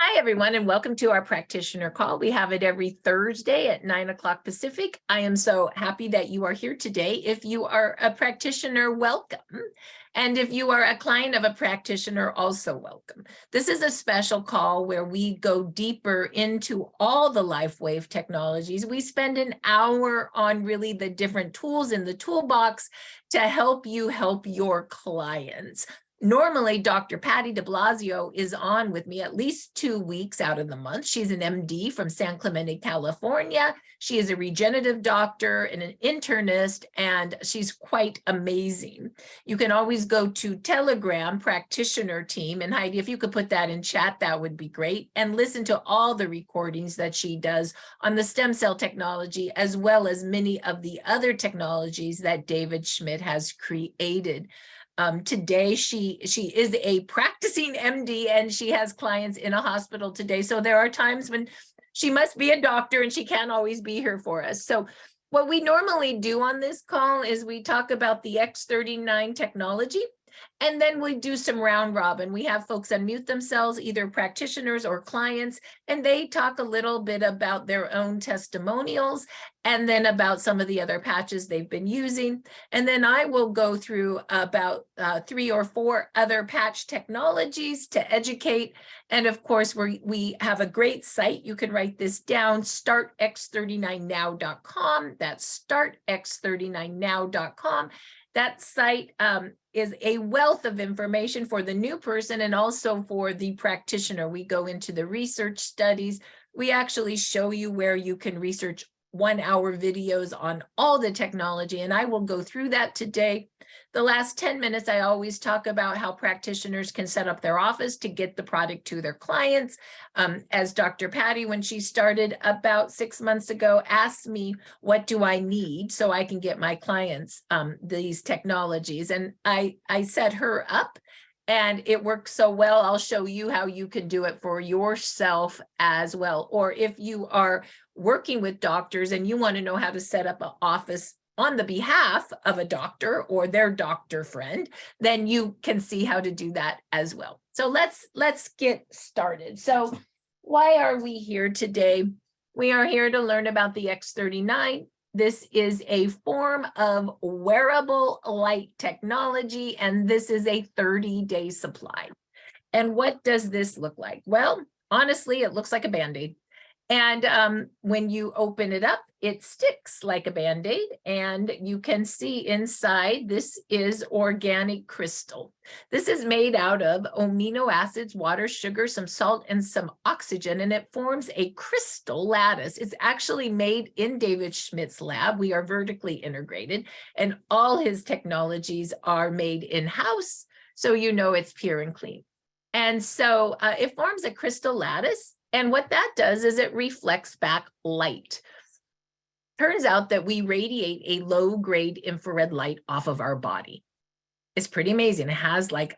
Hi, everyone, and welcome to our practitioner call. We have it every Thursday at 9 o'clock Pacific. I am so happy that you are here today. If you are a practitioner, welcome. And if you are a client of a practitioner, also welcome. This is a special call where we go deeper into all the Lifewave technologies. We spend an hour on really the different tools in the toolbox to help you help your clients. Normally, Dr. Patty de Blasio is on with me at least 2 weeks out of the month. She's an MD from San Clemente, California. She is a regenerative doctor and an internist, and she's quite amazing. You can always go to Telegram practitioner team, and Heidi, if you could put that in chat, that would be great, and listen to all the recordings that she does on the stem cell technology, as well as many of the other technologies that David Schmidt has created. Today, she is a practicing MD and she has clients in a hospital today. So there are times when she must be a doctor and she can't always be here for us. So what we normally do on this call is we talk about the X39 technology, and then we do some round robin. We have folks unmute themselves, either practitioners or clients, and they talk a little bit about their own testimonials and then about some of the other patches they've been using. And then I will go through about 3 or 4 other patch technologies to educate. And of course, we have a great site. You can write this down, startx39now.com. That's startx39now.com. That site is a wealth of information for the new person and also for the practitioner. We go into the research studies. We actually show you where you can research 1-hour videos on all the technology, and I will go through that today. The last 10 minutes, I always talk about how practitioners can set up their office to get the product to their clients. As Dr. Patty, when she started about 6 months ago, asked me, what do I need so I can get my clients these technologies? And I set her up, and it works so well. I'll show you how you can do it for yourself as well. Or if you are working with doctors and you want to know how to set up an office on the behalf of a doctor or their doctor friend, then you can see how to do that as well. So let's get started. So why are we here today? We are here to learn about the X39. This is a form of wearable light technology, and this is a 30-day supply. And what does this look like? Well, honestly, it looks like a Band-Aid. And when you open it up, it sticks like a Band-Aid, and you can see inside, this is organic crystal. This is made out of amino acids, water, sugar, some salt, and some oxygen, and it forms a crystal lattice. It's actually made in David Schmidt's lab. We are vertically integrated, and all his technologies are made in-house, so you know it's pure and clean. And so it forms a crystal lattice. And what that does is it reflects back light. Turns out that we radiate a low-grade infrared light off of our body. It's pretty amazing. It has like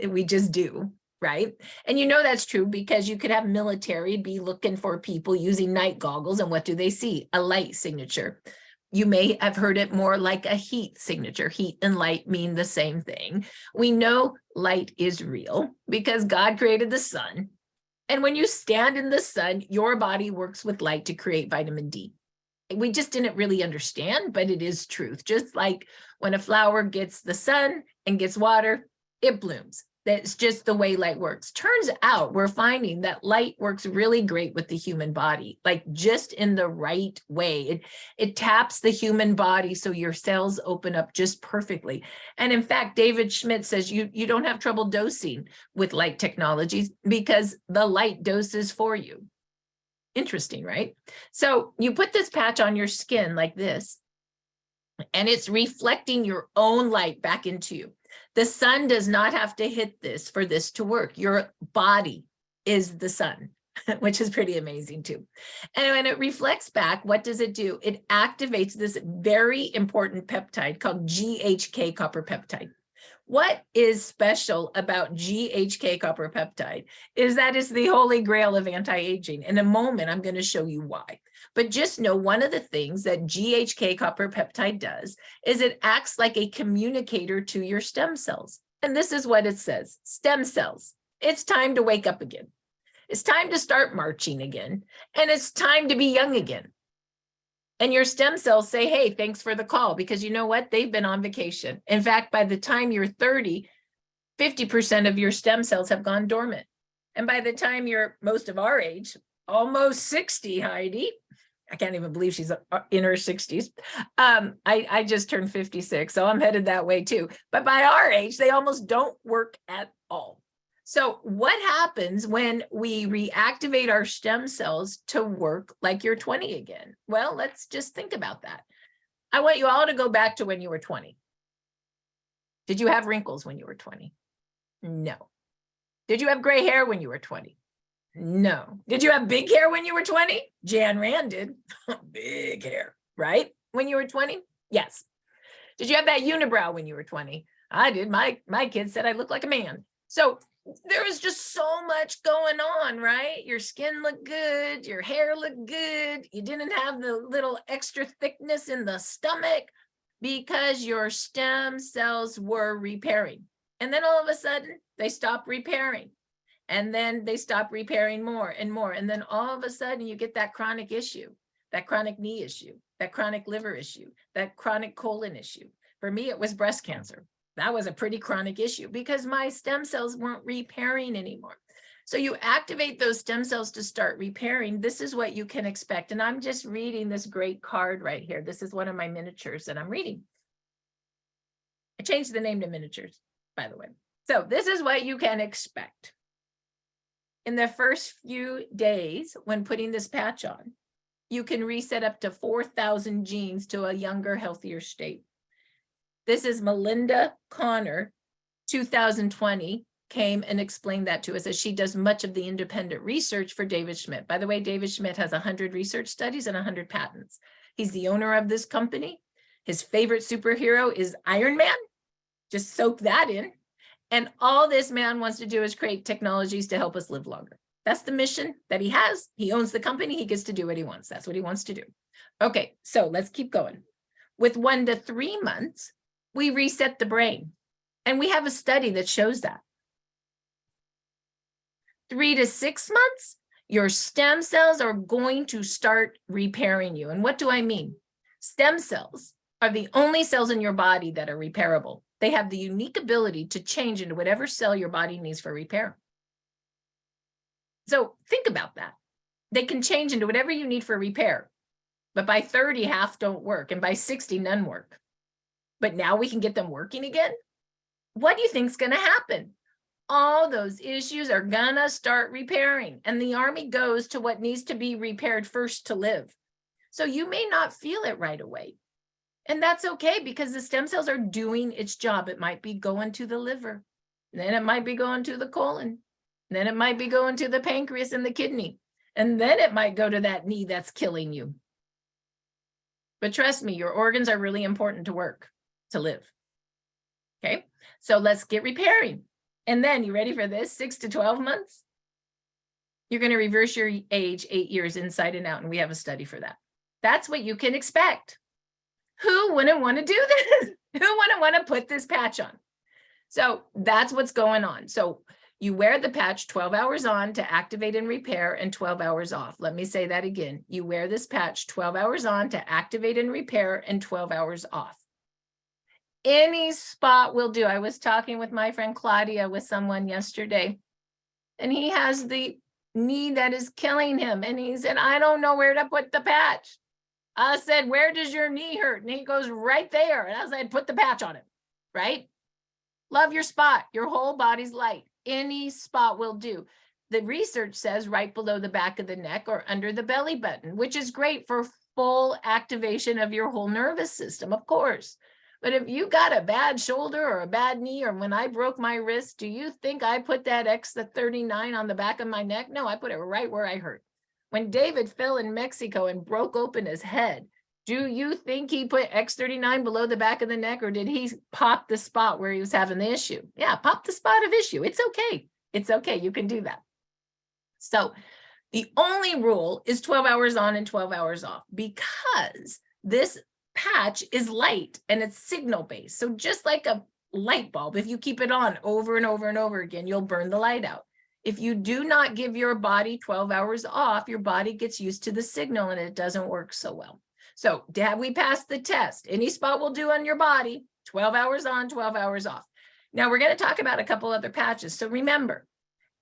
we just do, right? And you know that's true because you could have military be looking for people using night goggles, and what do they see? A light signature. You may have heard it more like a heat signature. Heat and light mean the same thing. We know light is real because God created the sun. And when you stand in the sun, your body works with light to create vitamin D. We just didn't really understand, but it is truth. Just like when a flower gets the sun and gets water, it blooms. That's just the way light works. Turns out we're finding that light works really great with the human body, like just in the right way. It taps the human body so your cells open up just perfectly. And in fact, David Schmidt says you don't have trouble dosing with light technologies because the light doses for you. Interesting, right? So you put this patch on your skin like this, and it's reflecting your own light back into you. The sun does not have to hit this for this to work. Your body is the sun, which is pretty amazing too. And when it reflects back, what does it do? It activates this very important peptide called GHK copper peptide. What is special about GHK copper peptide is that it's the holy grail of anti-aging. In a moment, I'm going to show you why. But just know one of the things that GHK copper peptide does is it acts like a communicator to your stem cells. And this is what it says: stem cells, it's time to wake up again. It's time to start marching again. And it's time to be young again. And your stem cells say, hey, thanks for the call, because you know what? They've been on vacation. In fact, by the time you're 30, 50% of your stem cells have gone dormant. And by the time you're most of our age, almost 60, Heidi, I can't even believe she's in her 60s. I just turned 56, so I'm headed that way too. But by our age, they almost don't work at all. So what happens when we reactivate our stem cells to work like you're 20 again? Well, let's just think about that. I want you all to go back to when you were 20. Did you have wrinkles when you were 20? No. Did you have gray hair when you were 20? No. Did you have big hair when you were 20? Jan Rand did. Big hair, right? When you were 20? Yes. Did you have that unibrow when you were 20? I did. My kids said I looked like a man. So there was just so much going on, right? Your skin looked good. Your hair looked good. You didn't have the little extra thickness in the stomach because your stem cells were repairing. And then all of a sudden, they stopped repairing. And then they stop repairing more and more. And then all of a sudden you get that chronic issue, that chronic knee issue, that chronic liver issue, that chronic colon issue. For me, it was breast cancer. That was a pretty chronic issue because my stem cells weren't repairing anymore. So you activate those stem cells to start repairing. This is what you can expect. And I'm just reading this great card right here. This is one of my miniatures that I'm reading. I changed the name to miniatures, by the way. So this is what you can expect. In the first few days when putting this patch on, you can reset up to 4,000 genes to a younger, healthier state. This is Melinda Connor, 2020, came and explained that to us as she does much of the independent research for David Schmidt. By the way, David Schmidt has 100 research studies and 100 patents. He's the owner of this company. His favorite superhero is Iron Man. Just soak that in. And all this man wants to do is create technologies to help us live longer. That's the mission that he has. He owns the company. He gets to do what he wants. That's what he wants to do. Okay, so let's keep going. With 1 to 3 months, we reset the brain. And we have a study that shows that. 3 to 6 months, your stem cells are going to start repairing you. And what do I mean? Stem cells are the only cells in your body that are repairable. They have the unique ability to change into whatever cell your body needs for repair. So think about that. They can change into whatever you need for repair. But by 30, half don't work. And by 60, none work. But now we can get them working again? What do you think is going to happen? All those issues are going to start repairing. And the army goes to what needs to be repaired first to live. So you may not feel it right away. And that's okay because the stem cells are doing its job. It might be going to the liver. Then it might be going to the colon. Then it might be going to the pancreas and the kidney. And then it might go to that knee that's killing you. But trust me, your organs are really important to work, to live. Okay, so let's get repairing. And then, you ready for this? 6 to 12 months? You're going to reverse your age 8 years inside and out. And we have a study for that. That's what you can expect. Who wouldn't want to do this? Who wouldn't want to put this patch on? So that's what's going on. So you wear the patch 12 hours on to activate and repair and 12 hours off. Let me say that again. You wear this patch 12 hours on to activate and repair and 12 hours off. Any spot will do. I was talking with my friend Claudia with someone yesterday, and he has the knee that is killing him. And he said, I don't know where to put the patch. I said, where does your knee hurt? And he goes, right there. And I said, put the patch on it, right? Love your spot. Your whole body's light. Any spot will do. The research says right below the back of the neck or under the belly button, which is great for full activation of your whole nervous system, of course. But if you got a bad shoulder or a bad knee, or when I broke my wrist, do you think I put that X39 on the back of my neck? No, I put it right where I hurt. When David fell in Mexico and broke open his head, do you think he put X39 below the back of the neck, or did he pop the spot where he was having the issue? Yeah, pop the spot of issue. It's okay. It's okay. You can do that. So the only rule is 12 hours on and 12 hours off, because this patch is light and it's signal based. So just like a light bulb, if you keep it on over and over and over again, you'll burn the light out. If you do not give your body 12 hours off, your body gets used to the signal and it doesn't work so well. So have we passed the test? Any spot will do on your body, 12 hours on, 12 hours off. Now we're going to talk about a couple other patches. So remember,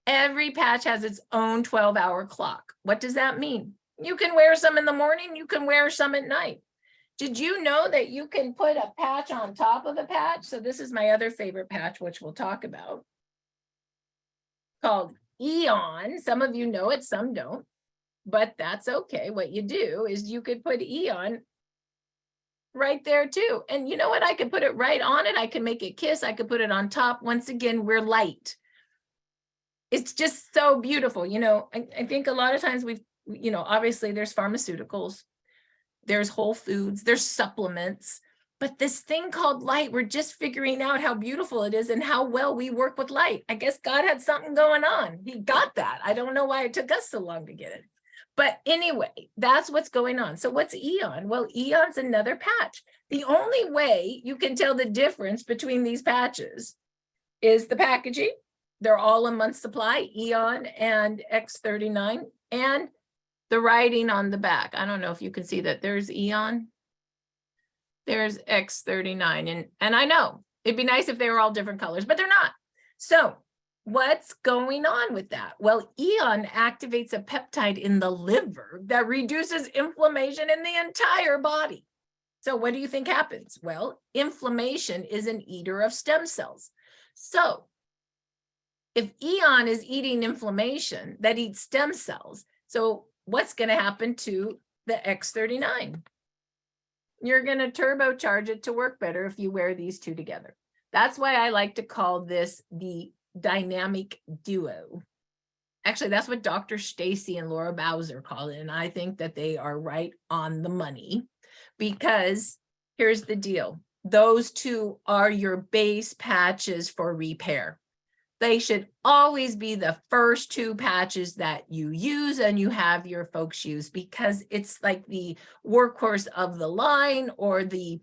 every patch has its own 12-hour clock. What does that mean? You can wear some in the morning, you can wear some at night. Did you know that you can put a patch on top of a patch? So this is my other favorite patch, which we'll talk about, called Aeon. Some of you know it, some don't, but that's okay. What you do is you could put Aeon right there too. And you know what? I could put it right on it. I could make it kiss. I could put it on top. Once again, we're light. It's just so beautiful. You know, I think a lot of times obviously there's pharmaceuticals, there's whole foods, there's supplements, but this thing called light, we're just figuring out how beautiful it is and how well we work with light. I guess God had something going on. He got that. I don't know why it took us so long to get it. But anyway, that's what's going on. So what's Aeon? Well, Aeon's another patch. The only way you can tell the difference between these patches is the packaging. They're all a month supply, Aeon and X39, and the writing on the back. I don't know if you can see that. There's Aeon, there's X39, and I know it'd be nice if they were all different colors, but they're not. So what's going on with that? Well, Aeon activates a peptide in the liver that reduces inflammation in the entire body. So what do you think happens? Well, inflammation is an eater of stem cells. So if Aeon is eating inflammation that eats stem cells, so what's going to happen to the X39? You're going to turbocharge it to work better if you wear these two together. That's why I like to call this the dynamic duo. Actually, that's what Dr. Stacy and Laura Bowser call it. And I think that they are right on the money, because here's the deal. Those two are your base patches for repair. They should always be the first two patches that you use and you have your folks use, because it's like the workhorse of the line, or the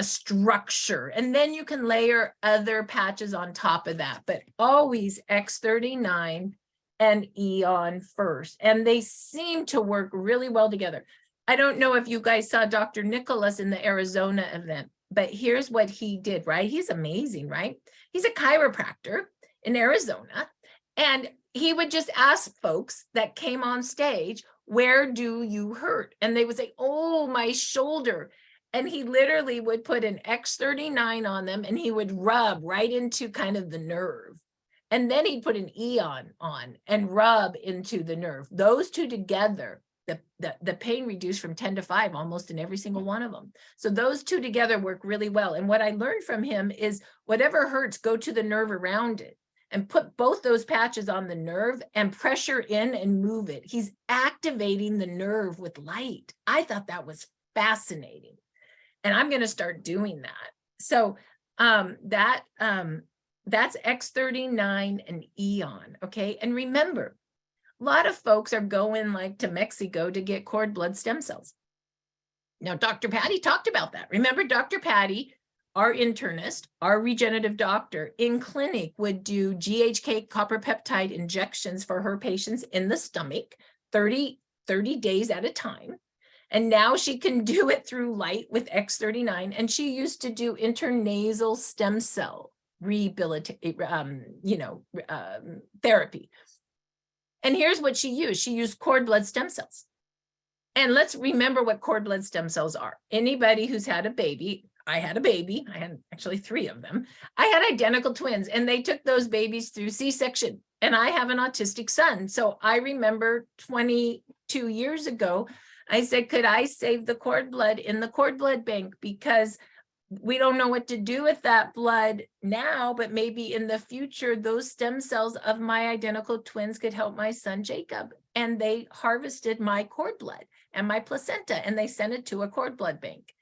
structure. And then you can layer other patches on top of that, but always X39 and Aeon first. And they seem to work really well together. I don't know if you guys saw Dr. Nicholas in the Arizona event, but here's what he did, right? He's amazing, right? He's a chiropractor in Arizona, and he would just ask folks that came on stage, where do you hurt? And they would say, oh, my shoulder. And he literally would put an X39 on them and he would rub right into kind of the nerve. And then he'd put an Aeon on and rub into the nerve. Those two together, the pain reduced from 10 to 5 almost in every single one of them. So those two together work really well. And what I learned from him is whatever hurts, go to the nerve around it and put both those patches on the nerve and pressure in and move it. He's activating the nerve with light. I thought that was fascinating. And I'm going to start doing that. So that's X39 and Aeon. Okay. And remember, a lot of folks are going like to Mexico to get cord blood stem cells. Now, Dr. Patty talked about that. Remember, Dr. Patty, our internist, our regenerative doctor in clinic, would do GHK copper peptide injections for her patients in the stomach, 30 days at a time. And now she can do it through light with X39. And she used to do intranasal stem cell therapy. And here's what she used. She used cord blood stem cells. And let's remember what cord blood stem cells are. Anybody who's had a baby, I had a baby, I had actually 3 of them. I had identical twins, and they took those babies through C-section. And I have an autistic son. So I remember 22 years ago, I said, could I save the cord blood in the cord blood bank? Because we don't know what to do with that blood now, but maybe in the future, those stem cells of my identical twins could help my son Jacob. And they harvested my cord blood and my placenta, and they sent it to a cord blood bank.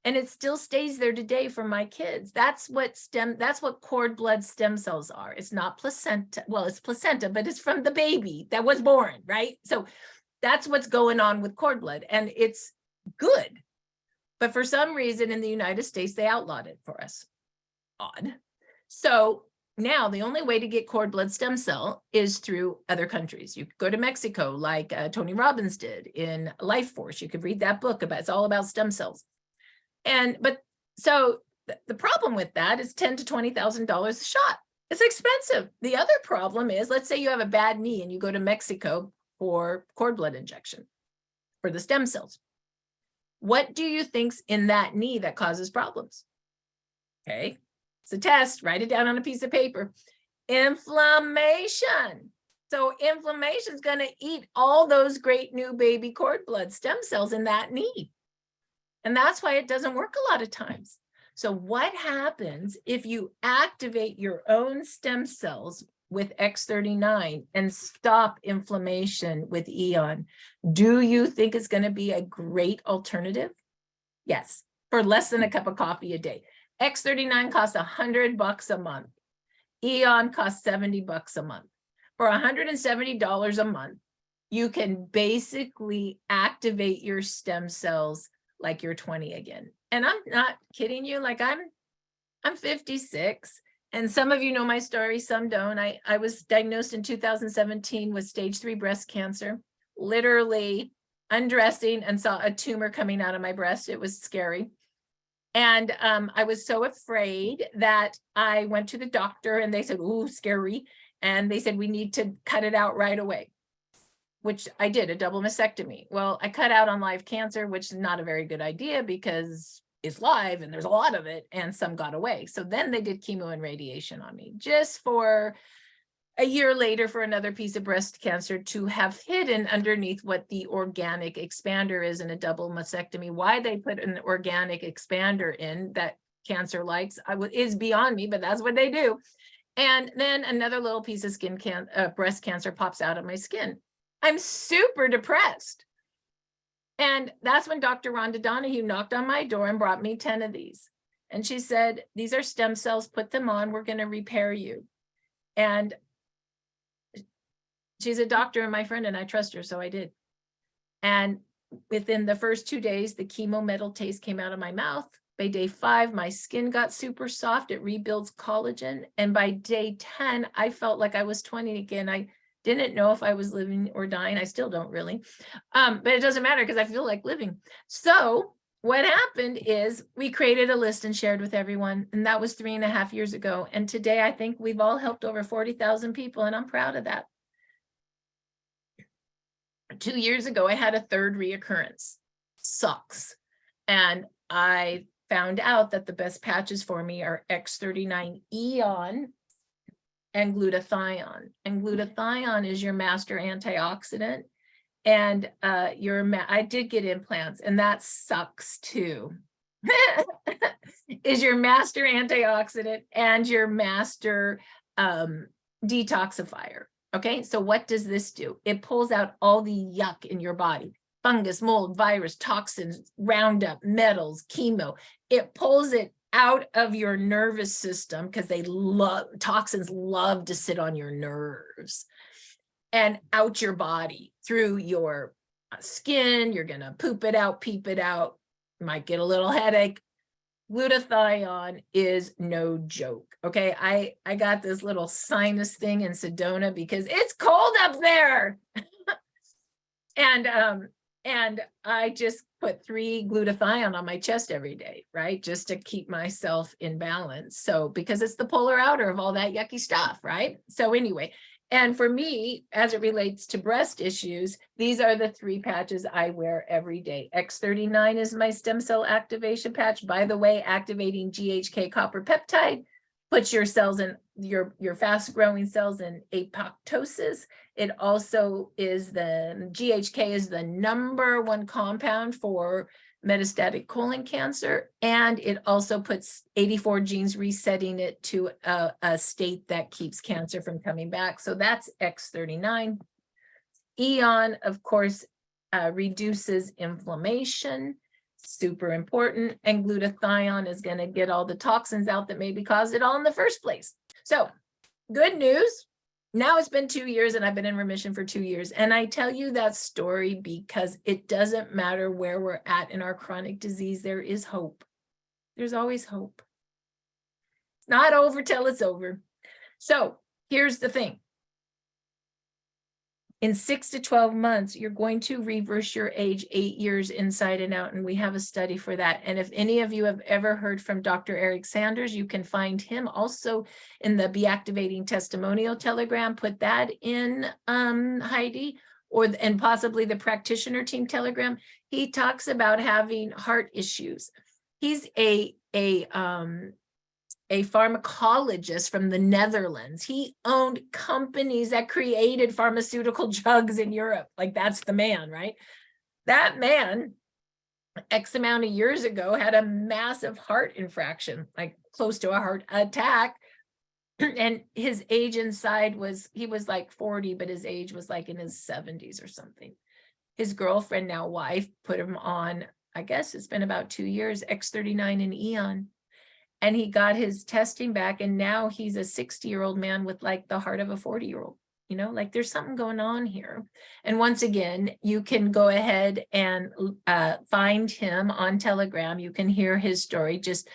And it still stays there today for my kids. That's what cord blood stem cells are. It's not placenta. Well, it's placenta, but it's from the baby that was born, right? So that's what's going on with cord blood, and it's good. But for some reason in the United States, they outlawed it for us. Odd. So Now, the only way to get cord blood stem cell is through other countries. You could go to Mexico, like Tony Robbins did in Life Force. You could read that book about, it's all about stem cells. So the problem with that is $10,000 to $20,000 a shot. It's expensive. The other problem is, let's say you have a bad knee and you go to Mexico for cord blood injection for the stem cells. What do you think's in that knee that causes problems? Okay, it's a test. Write it down on a piece of paper. Inflammation. So inflammation is going to eat all those great new baby cord blood stem cells in that knee. And that's why it doesn't work a lot of times. So what happens if you activate your own stem cells with X39 and stop inflammation with Aeon? Do you think it's going to be a great alternative? Yes, for less than a cup of coffee a day. X39 costs $100 a month. Aeon costs $70 a month. For $170 a month, you can basically activate your stem cells like you're 20 again. And I'm not kidding you. Like I'm 56, and some of you know my story, some don't. I was diagnosed in 2017 with stage 3 breast cancer, literally undressing and saw a tumor coming out of my breast. It was scary. And I was so afraid that I went to the doctor and they said, "Ooh, scary." And they said, "We need to cut it out right away," which I did, a double mastectomy. Well, I cut out on live cancer, which is not a very good idea because it's live and there's a lot of it, and some got away. So then they did chemo and radiation on me, just for a year later for another piece of breast cancer to have hidden underneath what the organic expander is in a double mastectomy. Why they put an organic expander in that cancer likes is beyond me, but that's what they do. And then another little piece of breast cancer pops out of my skin. I'm super depressed. And that's when Dr. Rhonda Donahue knocked on my door and brought me 10 of these. And she said, "These are stem cells, put them on, we're going to repair you." And she's a doctor and my friend, and I trust her, so I did. And within the first 2 days, the chemo metal taste came out of my mouth. By day 5, my skin got super soft. It rebuilds collagen. And by day 10, I felt like I was 20 again. I didn't know if I was living or dying. I still don't really. But it doesn't matter because I feel like living. So what happened is we created a list and shared with everyone. And that was 3.5 years ago. And today, I think we've all helped over 40,000 people. And I'm proud of that. 2 years ago, I had a third reoccurrence. Sucks. And I found out that the best patches for me are X39 Aeon and Glutathione. And Glutathione is your master antioxidant. And I did get implants, and that sucks too. Is your master antioxidant and your master detoxifier. Okay, so what does this do? It pulls out all the yuck in your body. Fungus, mold, virus, toxins, Roundup, metals, chemo. It pulls it out of your nervous system because toxins love to sit on your nerves, and out your body through your skin. You're going to poop it out, peep it out. You might get a little headache. Glutathione is no joke. Okay, I got this little sinus thing in Sedona because it's cold up there. And I just put 3 glutathione on my chest every day, right? Just to keep myself in balance. So, because it's the polar outer of all that yucky stuff, right? So anyway, and for me, as it relates to breast issues, these are the 3 patches I wear every day. X39 is my stem cell activation patch. By the way, activating GHK copper peptide puts your cells in your fast growing cells in apoptosis. It also is GHK is the #1 compound for metastatic colon cancer. And it also puts 84 genes, resetting it to a state that keeps cancer from coming back. So that's X39. Aeon, of course, reduces inflammation. Super important. And glutathione is going to get all the toxins out that maybe caused it all in the first place. So good news. Now it's been 2 years and I've been in remission for 2 years. And I tell you that story because it doesn't matter where we're at in our chronic disease. There is hope. There's always hope. It's not over till it's over. So here's the thing. In 6 to 12 months, you're going to reverse your age 8 years inside and out. And we have a study for that. And if any of you have ever heard from Dr. Eric Sanders, you can find him also in the Be Activating Testimonial Telegram. Put that in, Heidi, and possibly the practitioner team Telegram. He talks about having heart issues. He's a pharmacologist from the Netherlands. He owned companies that created pharmaceutical drugs in Europe. Like, that's the man, right? That man, X amount of years ago, had a massive heart infraction, like close to a heart attack. And his age inside he was like 40, but his age was like in his 70s or something. His girlfriend, now wife, put him on, I guess it's been about 2 years, X39 and Aeon. And he got his testing back, and now he's a 60-year-old man with like the heart of a 40-year-old. You know, like there's something going on here. And once again, you can go ahead and find him on Telegram. You can hear his story. Just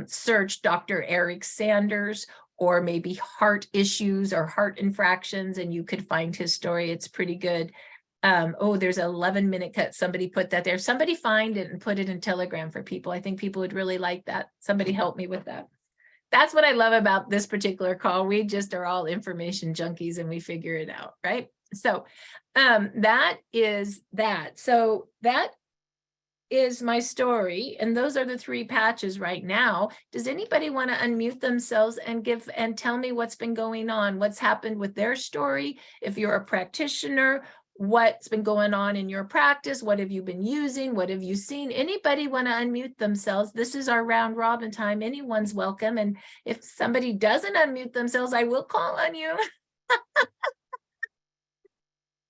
search Dr. Eric Sanders, or maybe heart issues or heart infractions, and you could find his story. It's pretty good. There's an 11-minute cut. Somebody put that there. Somebody find it and put it in Telegram for people. I think people would really like that. Somebody help me with that. That's what I love about this particular call. We just are all information junkies and we figure it out, right? So that is that. So that is my story. And those are the 3 patches right now. Does anybody want to unmute themselves and tell me what's been going on? What's happened with their story? If you're a practitioner, what's been going on in your practice? What have you been using? What have you seen? Anybody want to unmute themselves? This is our round robin time. Anyone's welcome. And if somebody doesn't unmute themselves, I will call on you.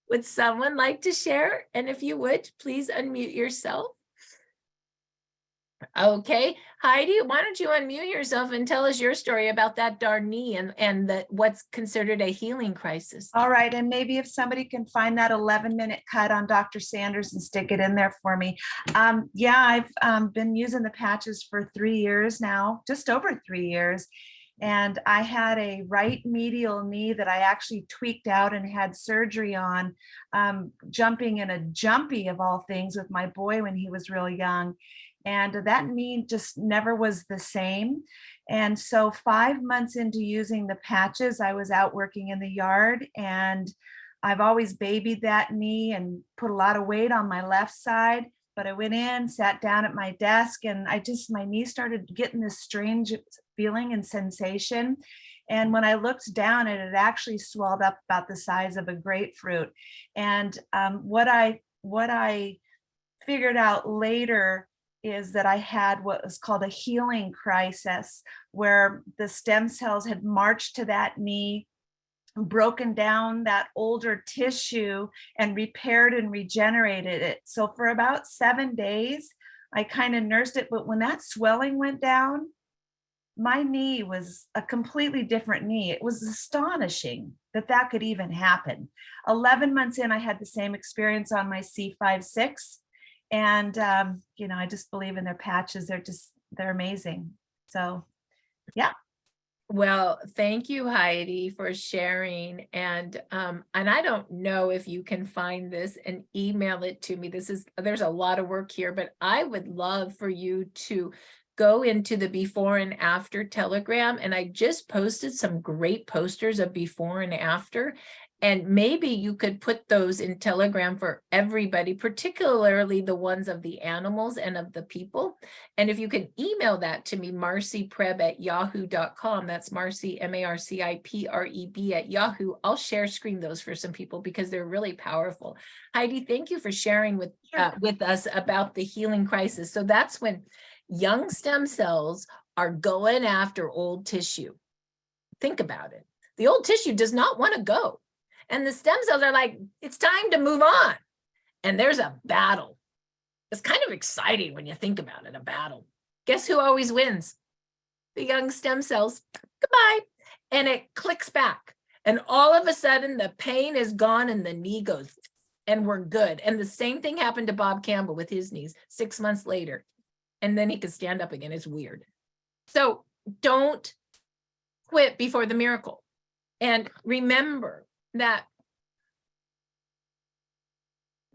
Would someone like to share? And if you would, please unmute yourself. Okay, Heidi, why don't you unmute yourself and tell us your story about that darn knee and what's considered a healing crisis. All right, and maybe if somebody can find that 11-minute cut on Dr. Sanders and stick it in there for me. Yeah, I've been using the patches for 3 years now, just over 3 years. And I had a right medial knee that I actually tweaked out and had surgery on, jumping in a jumpy of all things with my boy when he was really young. And that knee just never was the same. And so 5 months into using the patches, I was out working in the yard, and I've always babied that knee and put a lot of weight on my left side. But I went in, sat down at my desk, and my knee started getting this strange feeling and sensation. And when I looked down, it had actually swelled up about the size of a grapefruit. And what I figured out later is that I had what was called a healing crisis, where the stem cells had marched to that knee, broken down that older tissue, and repaired and regenerated it. So for about 7 days, I kind of nursed it. But when that swelling went down, my knee was a completely different knee. It was astonishing that could even happen. 11 months in, I had the same experience on my C5-6. And, I just believe in their patches. They're amazing. So, yeah. Well, thank you, Heidi, for sharing. And I don't know if you can find this and email it to me. There's a lot of work here, but I would love for you to go into the before and after Telegram. And I just posted some great posters of before and after. And maybe you could put those in Telegram for everybody, particularly the ones of the animals and of the people. And if you can email that to me, marcipreb@yahoo.com. That's Marci, MARCIPREB at Yahoo. I'll share screen those for some people because they're really powerful. Heidi, thank you for sharing with us about the healing crisis. So that's when young stem cells are going after old tissue. Think about it. The old tissue does not want to go. And the stem cells are like, it's time to move on. And there's a battle. It's kind of exciting when you think about it, a battle. Guess who always wins? The young stem cells. Goodbye. And it clicks back. And all of a sudden, the pain is gone and the knee goes, and we're good. And the same thing happened to Bob Campbell with his knees 6 months later. And then he could stand up again. It's weird. So don't quit before the miracle. And remember that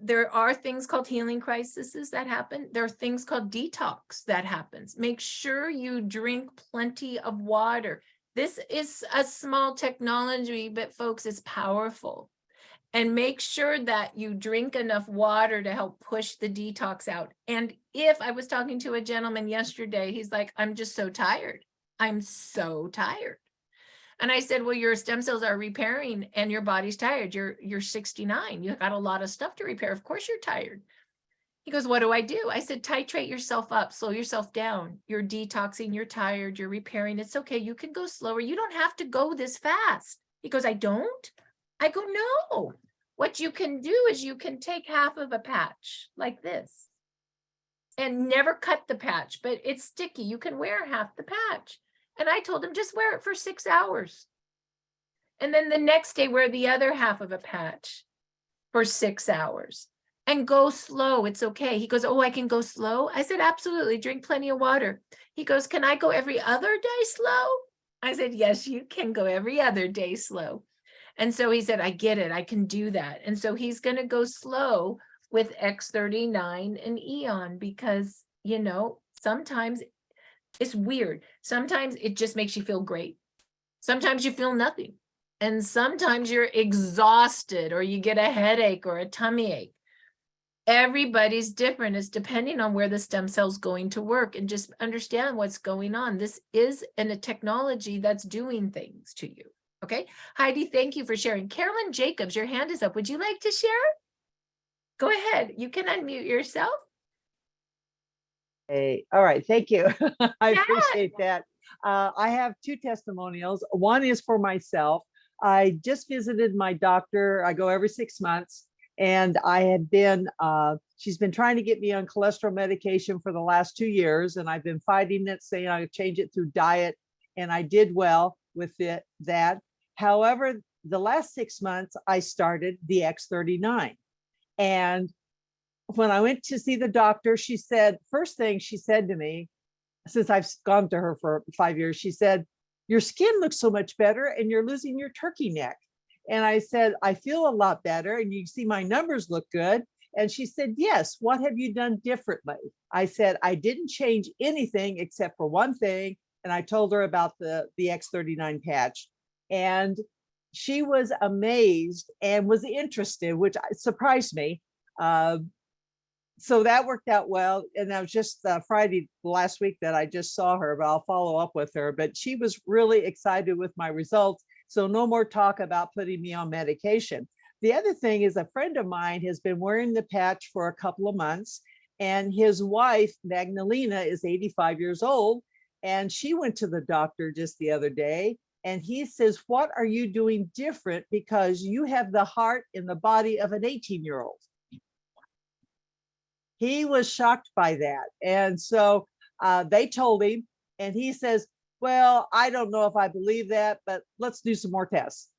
there are things called healing crises that happen. There are things called detox that happens. Make sure you drink plenty of water. This is a small technology, but folks, it's powerful. And make sure that you drink enough water to help push the detox out. And if I was talking to a gentleman yesterday, he's like, I'm just so tired. I'm so tired. And I said, well, your stem cells are repairing and your body's tired. You're 69. You've got a lot of stuff to repair. Of course you're tired. He goes, what do? I said, titrate yourself up, slow yourself down. You're detoxing, you're tired, you're repairing. It's okay. You can go slower. You don't have to go this fast. He goes, I don't? I go, no. What you can do is you can take half of a patch like this and never cut the patch, but it's sticky. You can wear half the patch. And I told him, just wear it for 6 hours. And then the next day, wear the other half of a patch for 6 hours and go slow. It's okay. He goes, oh, I can go slow? I said, absolutely. Drink plenty of water. He goes, can I go every other day slow? I said, yes, you can go every other day slow. And so he said, I get it. I can do that. And so he's going to go slow with X39 and Aeon because, you know, sometimes it's weird. Sometimes it just makes you feel great. Sometimes you feel nothing. And sometimes you're exhausted or you get a headache or a tummy ache. Everybody's different. It's depending on where the stem cell's going to work, and just understand what's going on. This is a technology that's doing things to you. Okay. Heidi, thank you for sharing. Carolyn Jacobs, your hand is up. Would you like to share? Go ahead. You can unmute yourself. Hey, all right, thank you. I Yeah. appreciate that. I have 2 testimonials. One is for myself. I just visited my doctor. I go every 6 months, and I had been, she's been trying to get me on cholesterol medication for the last 2 years, and I've been fighting it, saying I would change it through diet, and I did well with that. However, the last 6 months, I started the X39, and when I went to see the doctor, she said, first thing she said to me, since I've gone to her for 5 years, she said, your skin looks so much better and you're losing your turkey neck. And I said, I feel a lot better and you see my numbers look good. And she said, yes, what have you done differently? I said, I didn't change anything except for one thing. And I told her about the X39 patch. And she was amazed and was interested, which surprised me. So that worked out well. And that was just Friday last week that I just saw her, but I'll follow up with her. But she was really excited with my results. So no more talk about putting me on medication. The other thing is a friend of mine has been wearing the patch for a couple of months, and his wife, Magdalena, is 85 years old. And she went to the doctor just the other day. And he says, what are you doing different? Because you have the heart and the body of an 18-year-old. He was shocked by that. And so they told him, and he says, well, I don't know if I believe that, but let's do some more tests.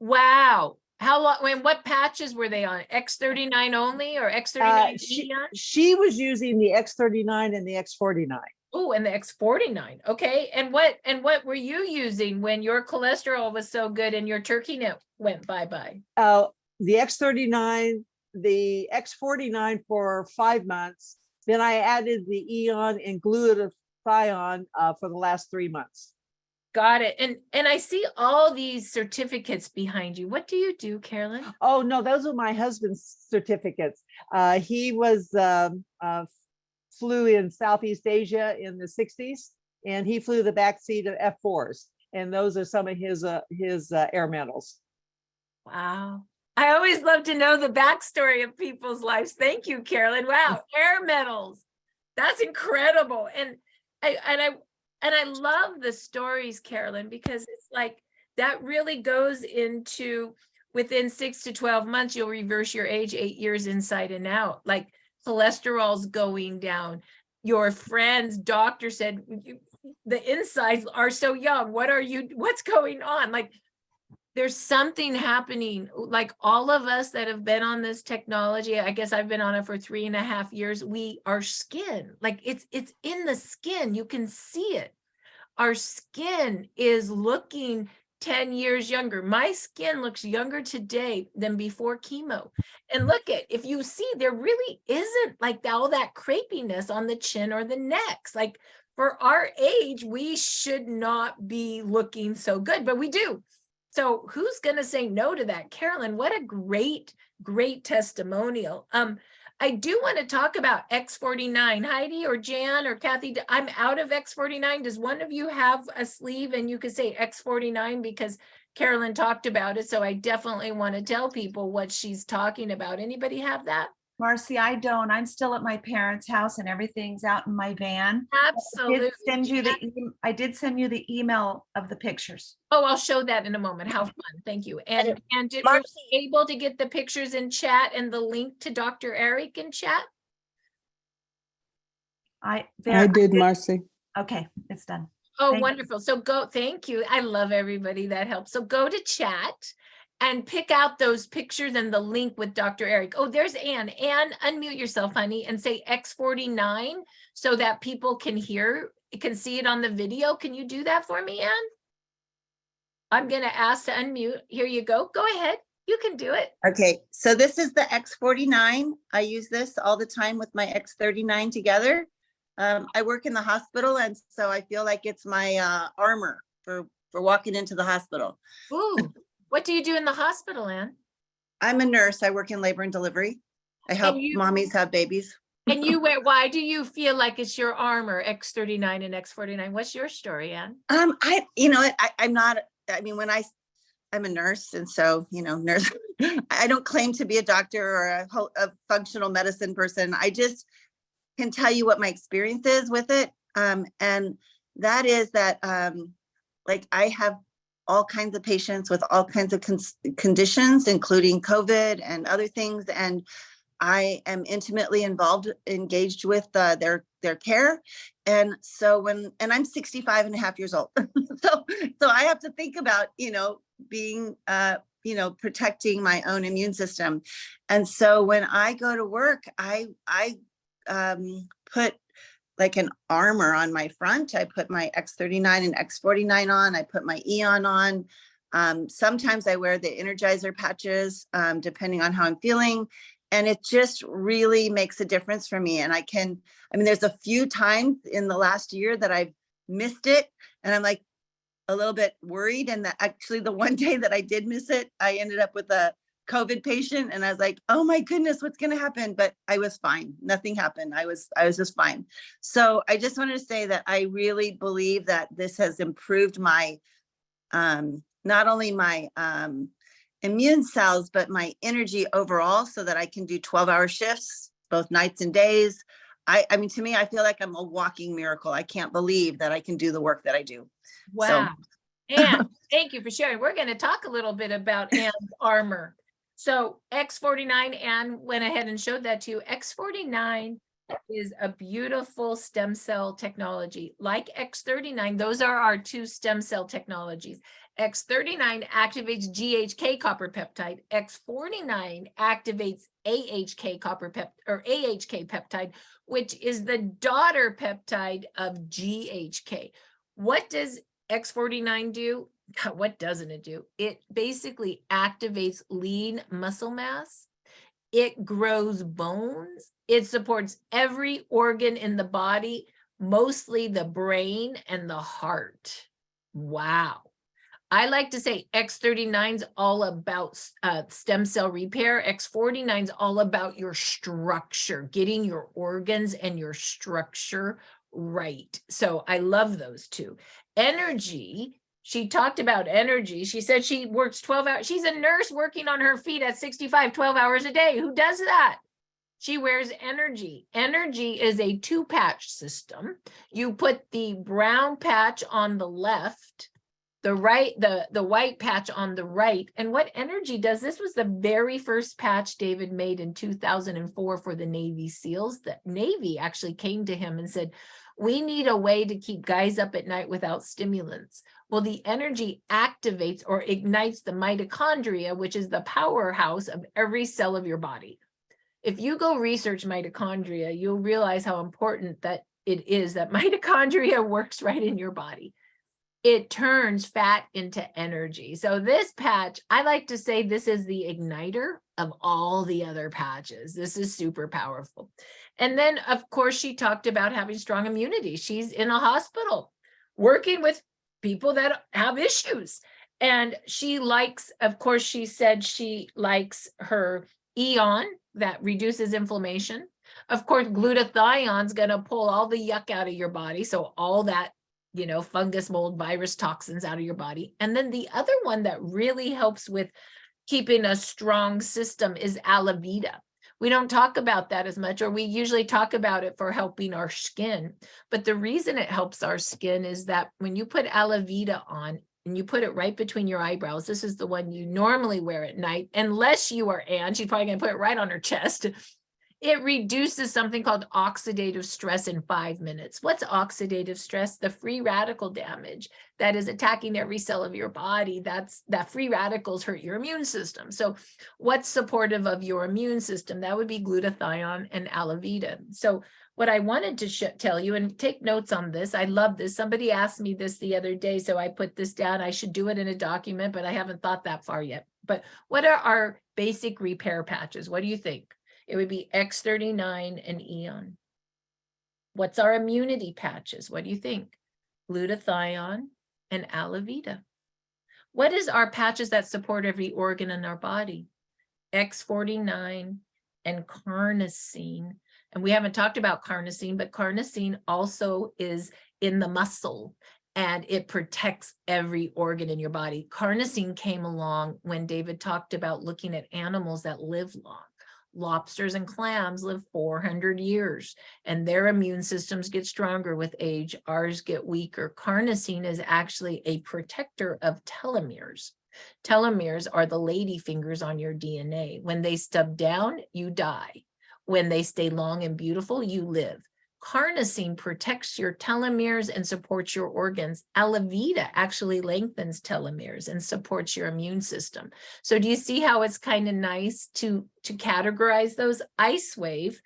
Wow. How long, when, what patches were they on? X39 only or X39 Aeon? She was using the X39 and the X49. Oh, and the X49. Okay. And what were you using when your cholesterol was so good and your turkey neck went bye-bye? The X39, the X49 for 5 months. Then I added the Aeon and Glutathione for the last 3 months. Got it. And I see all these certificates behind you. What do you do, Carolyn? Oh, no, those are my husband's certificates. He was flew in Southeast Asia in the 60s, and he flew the backseat of F4s. And those are some of his air medals. Wow. I always love to know the backstory of people's lives. Thank you, Carolyn. Wow. Air medals. That's incredible. And I love the stories, Carolyn, because it's like that really goes into within 6 to 12 months, you'll reverse your age 8 years inside and out. Like cholesterol's going down. Your friend's doctor said the insides are so young. What's going on? Like there's something happening. Like all of us that have been on this technology, I guess I've been on it for 3.5 years. Our skin, like it's in the skin. You can see it. Our skin is looking 10 years younger. My skin looks younger today than before chemo. And look at, if you see, there really isn't like all that crepiness on the chin or the necks. Like for our age, we should not be looking so good, but we do. So who's going to say no to that? Carolyn, what a great, great testimonial. I do want to talk about X49. Heidi or Jan or Kathy, I'm out of X49. Does one of you have a sleeve and you could say X49 because Carolyn talked about it. So I definitely want to tell people what she's talking about. Anybody have that? Marci, I don't. I'm still at my parents' house and everything's out in my van. Absolutely. I did send you the email of the pictures. Oh, I'll show that in a moment. How fun. Thank you. And were Marci, you able to get the pictures in chat and the link to Dr. Eric in chat? I did, Marci. Okay, it's done. Oh, Thank you. wonderful. So thank you. I love everybody that helps. So go to chat and pick out those pictures and the link with Dr. Eric. Oh, there's Ann. Ann, unmute yourself, honey, and say X49 so that people can see it on the video. Can you do that for me, Ann? I'm going to ask to unmute. Here you go. Go ahead. You can do it. okay, so this is the X49. I use this all the time with my X39 together. I work in the hospital, and so I feel like it's my armor for walking into the hospital. Ooh, what do you do in the hospital, Ann? I'm a nurse. I work in labor and delivery. I help mommies have babies. And why do you feel like it's your armor, X39 and X49? What's your story, Ann? I'm not, I mean, I'm a nurse, and so, nurse, I don't claim to be a doctor or a functional medicine person. I just can tell you what my experience is with it. And that is that, like, I have all kinds of patients with all kinds of conditions, including COVID and other things. And I am intimately engaged with their care. And so and I'm 65 and a half years old. so I have to think about, being, protecting my own immune system. And so when I go to work, I put like an armor on my front. I put my X39 and X49 on. I put my Aeon on. Sometimes I wear the Energizer patches, depending on how I'm feeling. And it just really makes a difference for me. And there's a few times in the last year that I've missed it. And I'm like a little bit worried. And actually the one day that I did miss it, I ended up with a COVID patient, and I was like, oh my goodness, what's going to happen? But I was fine. Nothing happened. I was just fine. So I just wanted to say that I really believe that this has improved my, not only my immune cells, but my energy overall, so that I can do 12-hour shifts, both nights and days. I mean, to me, I feel like I'm a walking miracle. I can't believe that I can do the work that I do. Wow. And thank you for sharing. We're going to talk a little bit about Ann's armor. So X49, Ann went ahead and showed that to you. X49 is a beautiful stem cell technology. Like X39, those are our two stem cell technologies. X39 activates GHK copper peptide. X49 activates AHK peptide, which is the daughter peptide of GHK. What does X49 do? What doesn't it do? It basically activates lean muscle mass. It grows bones. It supports every organ in the body, mostly the brain and the heart. Wow. I like to say X39 is all about stem cell repair. X49 is all about your structure, getting your organs and your structure right. So I love those two. Energy. She talked about energy. She said she works 12 hours. She's a nurse working on her feet at 65, 12 hours a day. Who does that? She wears energy. Energy is a 2-patch system. You put the brown patch on the left, the white patch on the right. And what energy does, this was the very first patch David made in 2004 for the Navy SEALs. The Navy actually came to him and said, we need a way to keep guys up at night without stimulants. Well, the energy activates or ignites the mitochondria, which is the powerhouse of every cell of your body. If you go research mitochondria, you'll realize how important that it is that mitochondria works right in your body. it turns fat into energy. So this patch, I like to say this is the igniter of all the other patches. This is super powerful. And then, of course, she talked about having strong immunity. She's in a hospital working with people that have issues. And she likes, of course, she said she likes her Aeon that reduces inflammation. Of course, glutathione's going to pull all the yuck out of your body. So all that, fungus, mold, virus, toxins out of your body. And then the other one that really helps with keeping a strong system is Alavida. We don't talk about that as much, or we usually talk about it for helping our skin. But the reason it helps our skin is that when you put Alavida on and you put it right between your eyebrows, this is the one you normally wear at night, unless you are Anne, she's probably going to put it right on her chest. It reduces something called oxidative stress in 5 minutes. What's oxidative stress? The free radical damage that is attacking every cell of your body. That free radicals hurt your immune system. So what's supportive of your immune system? That would be glutathione and Alavida. So what I wanted to tell you, and take notes on this, I love this. Somebody asked me this the other day, so I put this down. I should do it in a document, but I haven't thought that far yet. But what are our basic repair patches? What do you think? It would be X39 and Aeon. What's our immunity patches? What do you think? Glutathione and Alavida. What is our patches that support every organ in our body? X49 and Carnosine. And we haven't talked about Carnosine, but Carnosine also is in the muscle and it protects every organ in your body. Carnosine came along when David talked about looking at animals that live long. Lobsters and clams live 400 years and their immune systems get stronger with age. Ours get weaker. Carnosine is actually a protector of telomeres. Telomeres are the lady fingers on your DNA. When they stub down, you die. When they stay long and beautiful, you live. Carnosine protects your telomeres and supports your organs. Alavida actually lengthens telomeres and supports your immune system. So do you see how it's kind of nice to categorize those? Ice wave,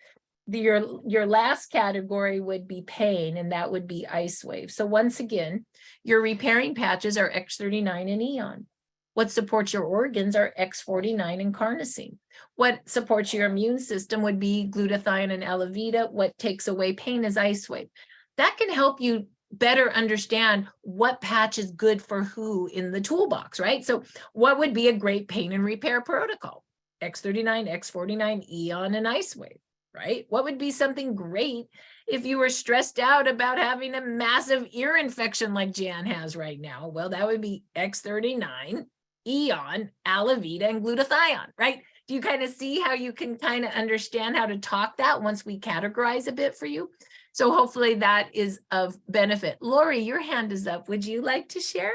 your last category would be pain, and that would be ice wave. So once again, your repairing patches are X39 and Aeon. What supports your organs are X49 and Carnosine. What supports your immune system would be glutathione and Alavida. What takes away pain is ice wave. That can help you better understand what patch is good for who in the toolbox, right? So what would be a great pain and repair protocol? X39, X49, Aeon, and ice wave, right? What would be something great if you were stressed out about having a massive ear infection like Jan has right now? Well, that would be X39, Aeon, Alavida, and glutathione, right? Do you kind of see how you can kind of understand how to talk that once we categorize a bit for you? So hopefully that is of benefit. Laurie, your hand is up. Would you like to share?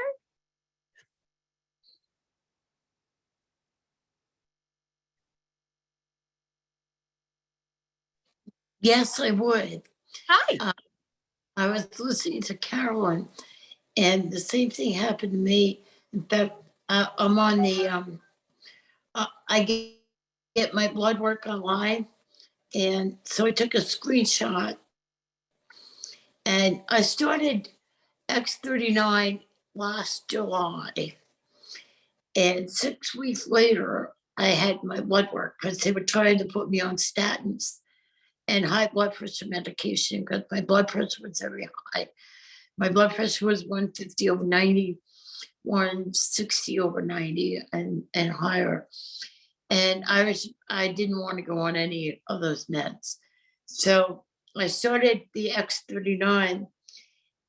Yes, I would. Hi. I was listening to Carolyn, and the same thing happened to me. In fact, I'm on the, I get my blood work online, and so I took a screenshot, and I started X39 last July, and 6 weeks later, I had my blood work because they were trying to put me on statins and high blood pressure medication because my blood pressure was very high. My blood pressure was 150 over 90, 160 over 90 and higher. And I didn't want to go on any of those meds. So I started the X39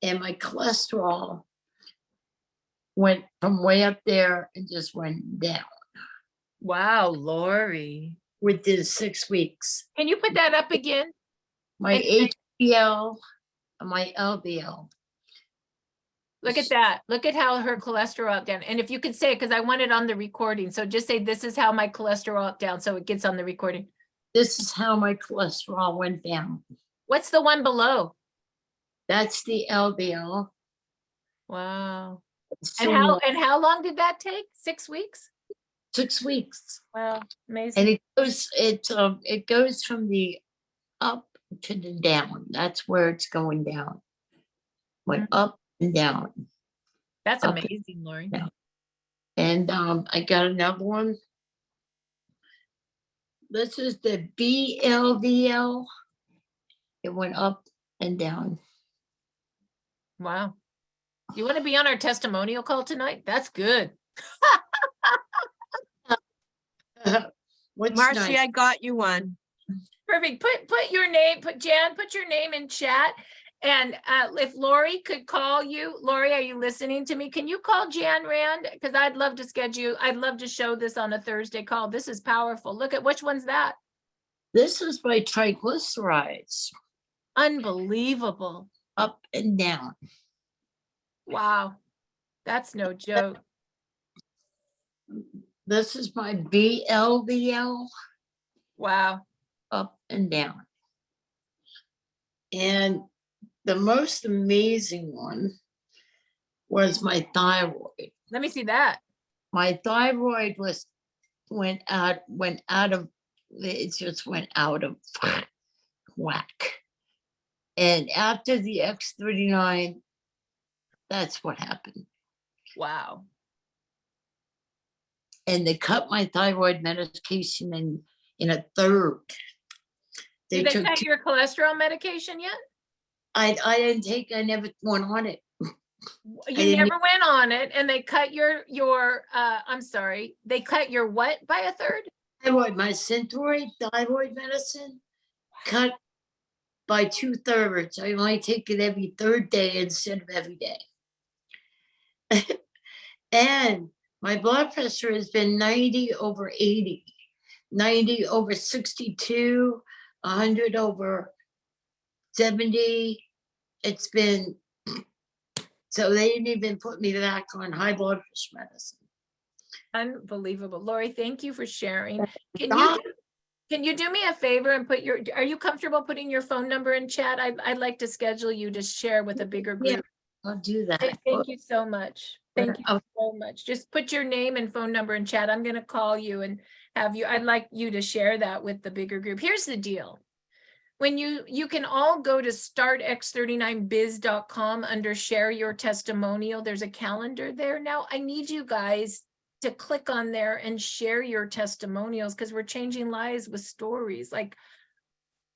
and my cholesterol went from way up there and just went down. Wow, Laurie. Within 6 weeks. Can you put that up again? My HDL and my LDL. Look at that. Look at how her cholesterol up down. And if you could say it, because I want it on the recording. So just say, this is how my cholesterol up down. So it gets on the recording. This is how my cholesterol went down. What's the one below? That's the LDL. Wow. So And how long did that take? 6 weeks? 6 weeks. Wow, amazing. And it goes from the up to the down. That's where it's going down. Went up and down. That's Okay. amazing, Laurie. Yeah. And I got another one. This is the BLVL. It went up and down. Wow. You want to be on our testimonial call tonight? That's good. What's Marci, nice? I got you one. Perfect. Put your name, Jan, put your name in chat. And if Laurie could call you, Laurie, are you listening to me? Can you call Jan Rand? Because I'd love to schedule, I'd love to show this on a Thursday call. This is powerful. Look at which one's that? This is my triglycerides Unbelievable. up and down. Wow. That's no joke. This is my BLVL Wow. up and down. And the most amazing one was my thyroid. Let me see that. My thyroid went out of, it just went out of whack. And after the X39, that's what happened. Wow. And they cut my thyroid medication in a third. Did they took cut your cholesterol medication yet? I I never went on it. You didn't- never went on it, and they cut your I'm sorry, they cut your what by a third? Thyroid, my Synthroid thyroid medicine cut by 2/3. I only take it every third day instead of every day. And my blood pressure has been 90/80, 90/62, 100/70. It's been, so they didn't even put me back on high blood pressure medicine. Unbelievable. Laurie, thank you for sharing. Can Stop. you do me a favor and put your, are you comfortable putting your phone number in chat? I'd like to schedule you to share with a bigger Yeah. group. I'll do that. Thank you so much. Thank you Oh. so much. Just put your name and phone number in chat. I'm going to call you and have you, I'd like you to share that with the bigger group. Here's the deal. When you can all go to startx39biz.com under share your testimonial. There's a calendar there. Now I need you guys to click on there and share your testimonials, because we're changing lives with stories. Like,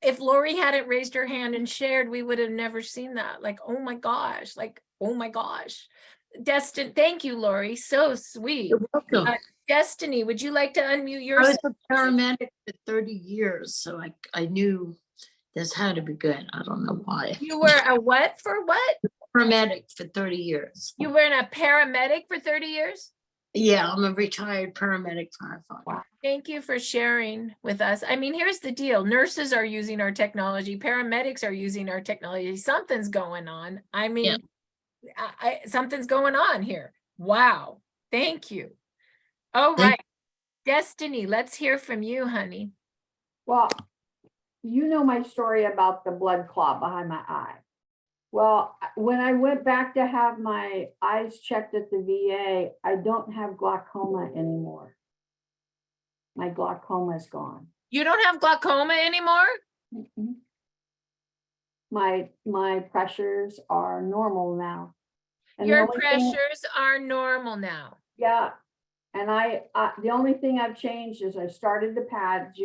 if Laurie hadn't raised her hand and shared, we would have never seen that. Like, oh my gosh, like, oh my gosh. Destin, thank you, Laurie. So sweet. You're welcome. Destiny, would you like to unmute I yourself? was a paramedic for 30 years, so I knew this had to be good. I don't know why. You were a what for what? Paramedic for 30 years. You were in a paramedic for 30 years? Yeah, I'm a retired paramedic firefighter. Thank you for sharing with us. I mean, here's the deal. Nurses are using our technology. Paramedics are using our technology. Something's going on. I mean, something's going on here. Wow. Thank you. All Thank- right. Destiny, let's hear from you, honey. Well, you know my story about the blood clot behind my eye. Well, when I went back to have my eyes checked at the VA, I don't have glaucoma anymore. My glaucoma is gone. You don't have glaucoma anymore? Mhm. My pressures are normal now. And the Your only thing- pressures are normal now. Yeah, and the only thing I've changed is I started the pads,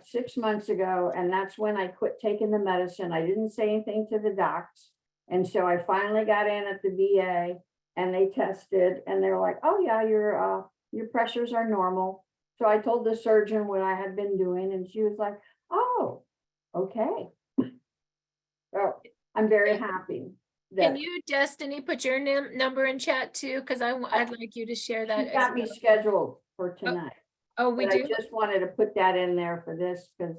6 months ago, and that's when I quit taking the medicine. I didn't say anything to the docs. And so I finally got in at the VA and they tested and they're like, oh yeah, your pressures are normal. So I told the surgeon what I had been doing and she was like, oh, okay. So I'm very happy. Can that you, Destiny, put your number in chat too? Because I'd like you to share that. she as got me well. scheduled for tonight. Oh, we But do? I just wanted to put that in there for this because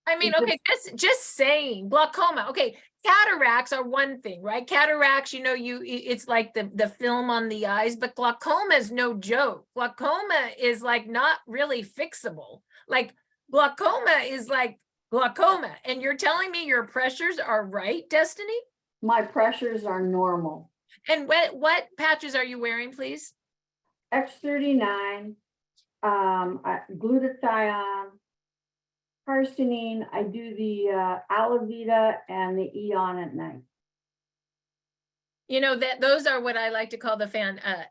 I mean, It okay, just saying glaucoma. Okay, cataracts are one thing, right? Cataracts, it's like the film on the eyes, but glaucoma is no joke. Glaucoma is like not really fixable. Like glaucoma is like glaucoma. And you're telling me your pressures are right, Destiny? my pressures are normal. And what patches are you wearing, please? X39, Glutathione, Carnosine. I do the Alavida and the Aeon at night. You know, that those are what I like to call the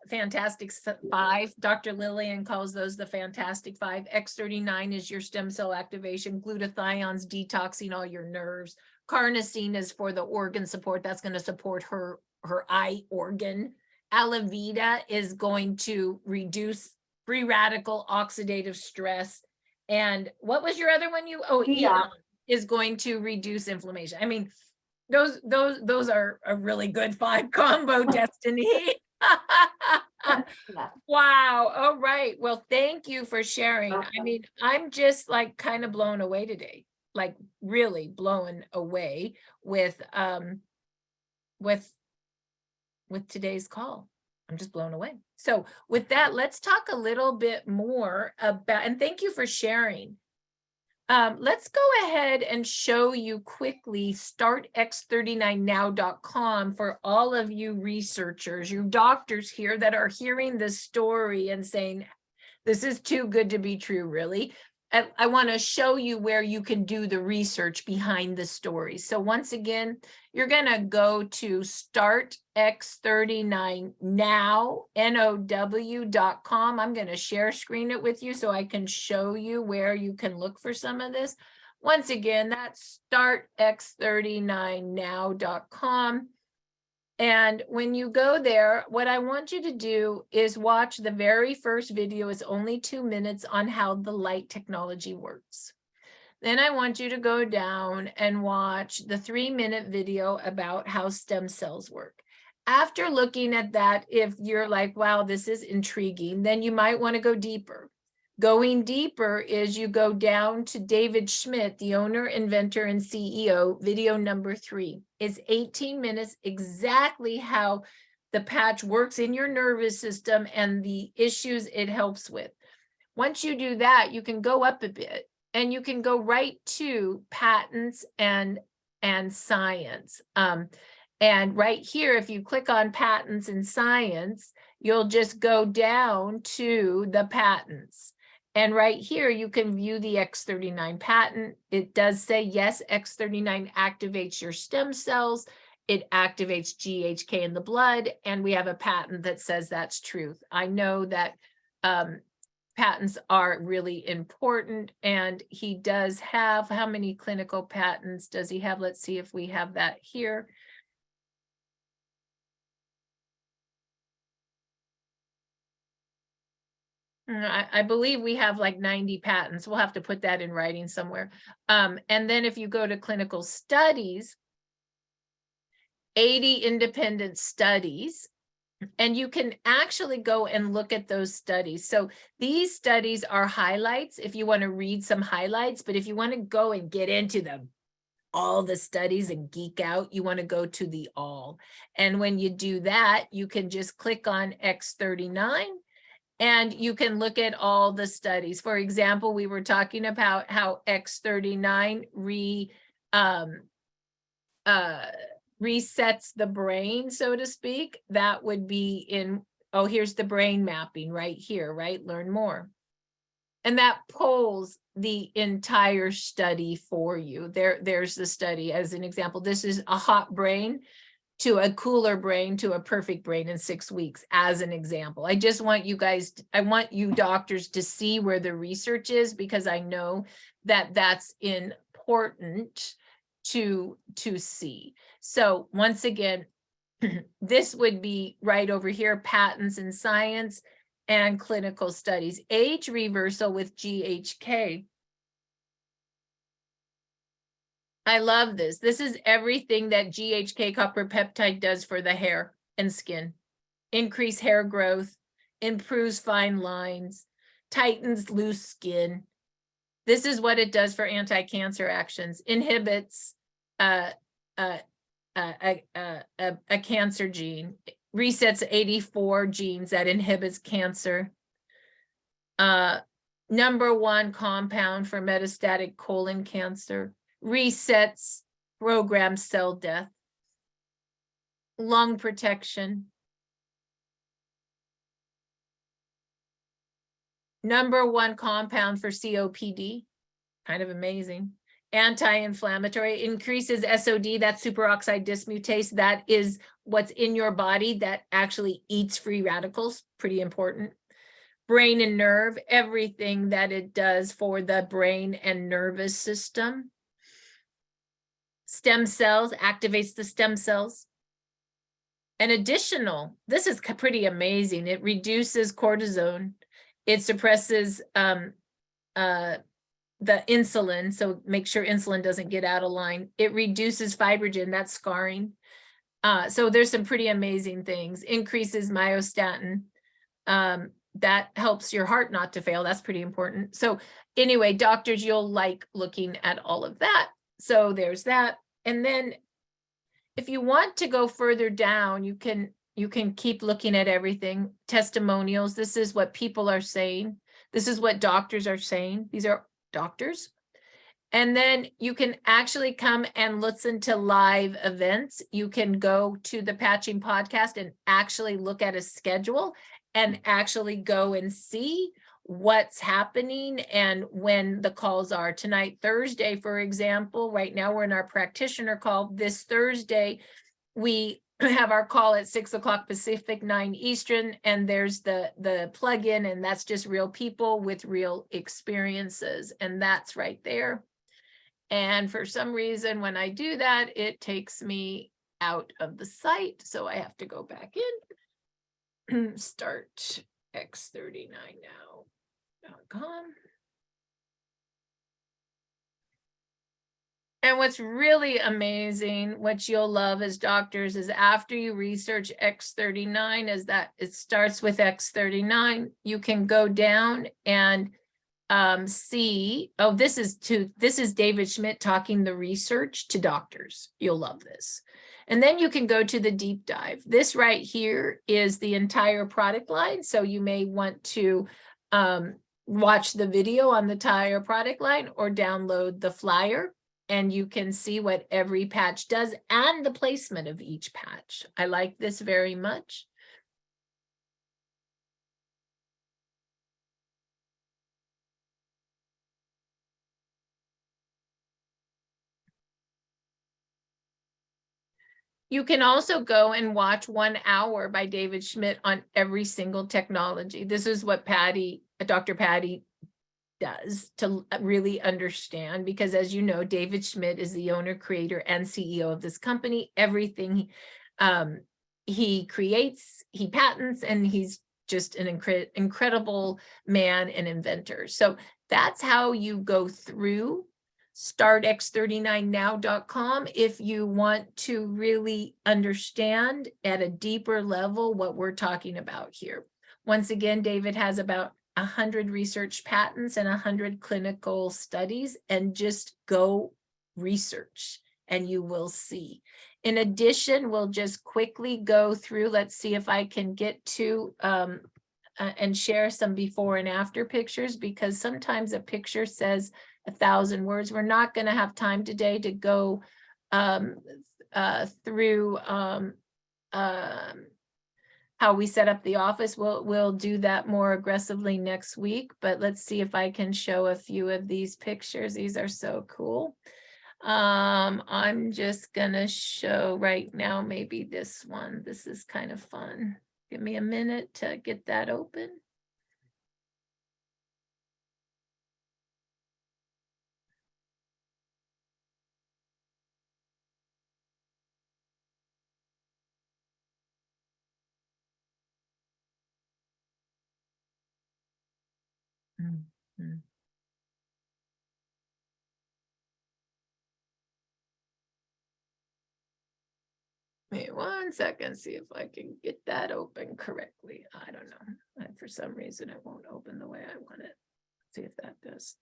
fantastic five. Dr. Lillian calls those the fantastic five. X39 is your stem cell activation. Glutathione's detoxing all your nerves. Carnosine is for the organ support. That's going to support her eye organ. Alavida is going to reduce free radical oxidative stress. And what was your other one? Aeon is going to reduce inflammation. I mean, those are a really good five combo, Destiny. Wow. All right. Well, thank you for sharing. I mean, I'm just like kind of blown away today, like really blown away with today's call. I'm just blown away. So with that, let's talk a little bit more about, and thank you for sharing. Let's go ahead and show you quickly startx39now.com for all of you researchers, you doctors here that are hearing this story and saying, this is too good to be true, really. I want to show you where you can do the research behind the story. So once again, you're going to go to startx39now.com. I'm going to share screen it with you so I can show you where you can look for some of this. Once again, that's startx39now.com. And when you go there, what I want you to do is watch the very first video. It's only 2 minutes on how the light technology works. Then I want you to go down and watch the 3-minute video about how stem cells work. After looking at that, if you're like, wow, this is intriguing, then you might want to go deeper. Going deeper is you go down to David Schmidt, the owner, inventor, and CEO, video number 3. It's 18 minutes, exactly how the patch works in your nervous system and the issues it helps with. Once you do that, you can go up a bit and you can go right to patents and science. And right here, if you click on patents and science, you'll just go down to the patents. And right here, you can view the X39 patent. It does say, yes, X39 activates your stem cells. It activates GHK in the blood. And we have a patent that says that's truth. I know that patents are really important. And he does have, how many clinical patents does he have? Let's see if we have that here. I believe we have like 90 patents. We'll have to put that in writing somewhere. And then if you go to clinical studies, 80 independent studies, and you can actually go and look at those studies. So these studies are highlights if you want to read some highlights, but if you want to go and get into them, all the studies and geek out, you want to go to the all. And when you do that, you can just click on X39. And you can look at all the studies. For example, we were talking about how X39 resets the brain, so to speak. That would be in, oh, here's the brain mapping right here, right? Learn more. And that pulls the entire study for you. There's the study as an example. This is a hot brain to a cooler brain to a perfect brain in 6 weeks, as an example. I just want you guys, I want you doctors to see where the research is, because I know that that's important to see. So once again, this would be right over here, patents and science and clinical studies. Age reversal with GHK. I love this. This is everything that GHK copper peptide does for the hair and skin. Increase hair growth, improves fine lines, tightens loose skin. This is what it does for anti-cancer actions. Inhibits a cancer gene. Resets 84 genes that inhibits cancer. #1 compound for metastatic colon cancer. Resets, programs cell death, lung protection. #1 compound for COPD, kind of amazing. anti-inflammatory, increases SOD, that's superoxide dismutase. That is what's in your body that actually eats free radicals, pretty important. Brain and nerve, everything that it does for the brain and nervous system. Stem cells, activates the stem cells. An additional, this is pretty amazing. It reduces cortisone. It suppresses the insulin, so make sure insulin doesn't get out of line. It reduces fibrogen, that's scarring. So there's some pretty amazing things. Increases myostatin. That helps your heart not to fail. That's pretty important. So anyway, doctors, you'll like looking at all of that. So there's that. And then if you want to go further down, you can keep looking at everything. Testimonials. This is what people are saying. This is what doctors are saying. These are doctors. And then you can actually come and listen to live events. You can go to the Patching podcast and actually look at a schedule and actually go and see what's happening and when the calls are. Tonight, Thursday, for example, right now we're in our practitioner call. This Thursday, we have our call at 6 o'clock Pacific, 9 Eastern, and there's the plug-in, and that's just real people with real experiences, and that's right there. And for some reason, when I do that, it takes me out of the site, so I have to go back in. Start X39 now.com. And what's really amazing, what you'll love as doctors, is after you research X39, is that it starts with X39. You can go down and see, oh, this is David Schmidt talking the research to doctors. You'll love this. And then you can go to the deep dive. This right here is the entire product line. So you may want to watch the video on the entire product line or download the flyer, and you can see what every patch does and the placement of each patch. I like this very much. You can also go and watch 1 hour by David Schmidt on every single technology. This is what Dr. Patty does to really understand, because as you know, David Schmidt is the owner, creator, and CEO of this company. Everything he creates, he patents, and he's just an incredible man and inventor. So that's how you go through startx39now.com if you want to really understand at a deeper level what we're talking about here. Once again, David has about 100 research patents and 100 clinical studies, and just go research and you will see. In addition, we'll just quickly go through, let's see if I can get to and share some before and after pictures, because sometimes a picture says 1,000 words. We're not going to have time today to go through how we set up the office. We'll do that more aggressively next week, but let's see if I can show a few of these pictures. These are so cool. I'm just gonna show right now, maybe this one. This is kind of fun. Give me a minute to get that open. Mm-hmm. Wait 1 second, see if I can get that open correctly. I don't know. For some reason, it won't open the way I want it. See if that does.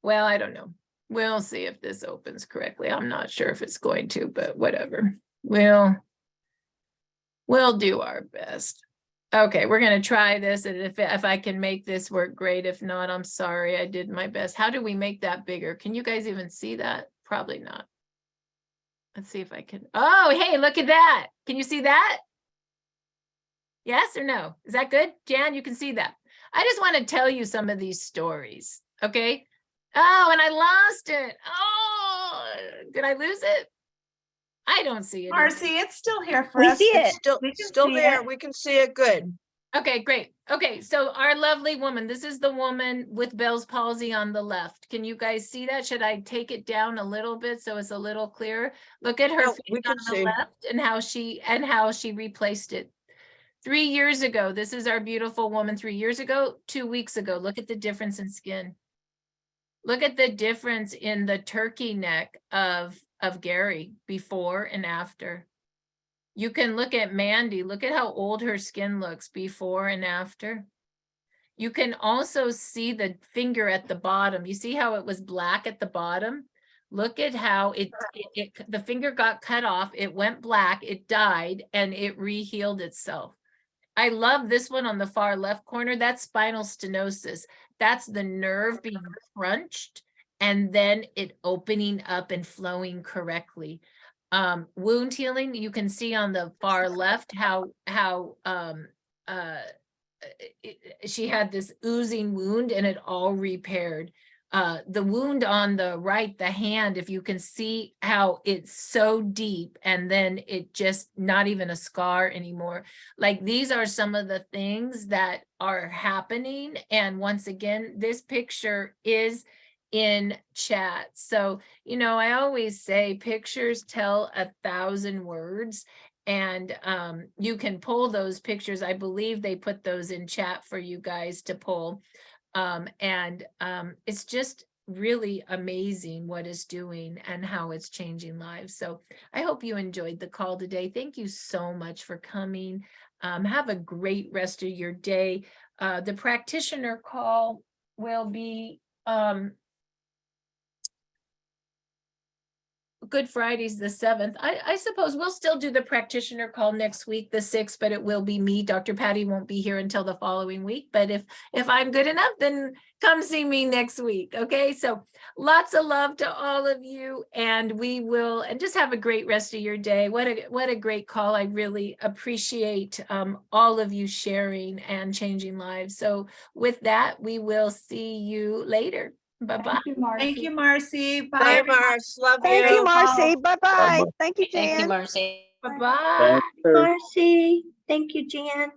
Well, I don't know. We'll see if this opens correctly. I'm not sure if it's going to, but whatever. We'll do our best. Okay, we're going to try this, and if I can make this work, great. If not, I'm sorry. I did my best. How do we make that bigger? Can you guys even see that? Probably not. Let's see if I can. Oh, hey, look at that. Can you see that? Yes or no? Is that good? Jan, you can see that. I just want to tell you some of these stories, okay? Oh, and I lost it. Oh, did I lose it? I don't see it. Marcy, it's still here for We us. see it. It's still, We can still see there. it. We can see it good. Okay, great. Okay, so our lovely woman, this is the woman with Bell's palsy on the left. Can you guys see that? Should I take it down a little bit so it's a little clearer? Look at her No, face we on can the see. left and how she replaced it. 3 years ago, this is our beautiful woman 3 years ago, 2 weeks ago. Look at the difference in skin. Look at the difference in the turkey neck of Gary before and after. You can look at Mandy. Look at how old her skin looks before and after. You can also see the finger at the bottom. You see how it was black at the bottom? Look at how the finger got cut off. It went black, it died, and it re-healed itself. I love this one on the far left corner. That's spinal stenosis. That's the nerve being crunched and then it opening up and flowing correctly. Wound healing, you can see on the far left how she had this oozing wound and it all repaired. The wound on the right, the hand, if you can see how it's so deep and then it just not even a scar anymore. Like these are some of the things that are happening. And once again, this picture is in chat. So, you know, I always say pictures tell 1,000 words. And you can pull those pictures. I believe they put those in chat for you guys to pull. It's just really amazing what it's doing and how it's changing lives. So I hope you enjoyed the call today. Thank you so much for coming. Have a great rest of your day. The practitioner call will be Good Friday's the 7th. I suppose we'll still do the practitioner call next week, the 6th, but it will be me. Dr. Patty won't be here until the following week. But if I'm good enough, then come see me next week. Okay, so lots of love to all of you, and we will, and just have a great rest of your day. What a great call. I really appreciate all of you sharing and changing lives. So with that, we will see you later. Bye-bye. Thank you, Marcy. Thank you, Marcy. Bye. Bye, everyone. Mars. Love Thank you, you. Marcy. Bye-bye. Thank you, Thank you, Jan. Marcy. Bye-bye. Marcy. Thank you, Jan.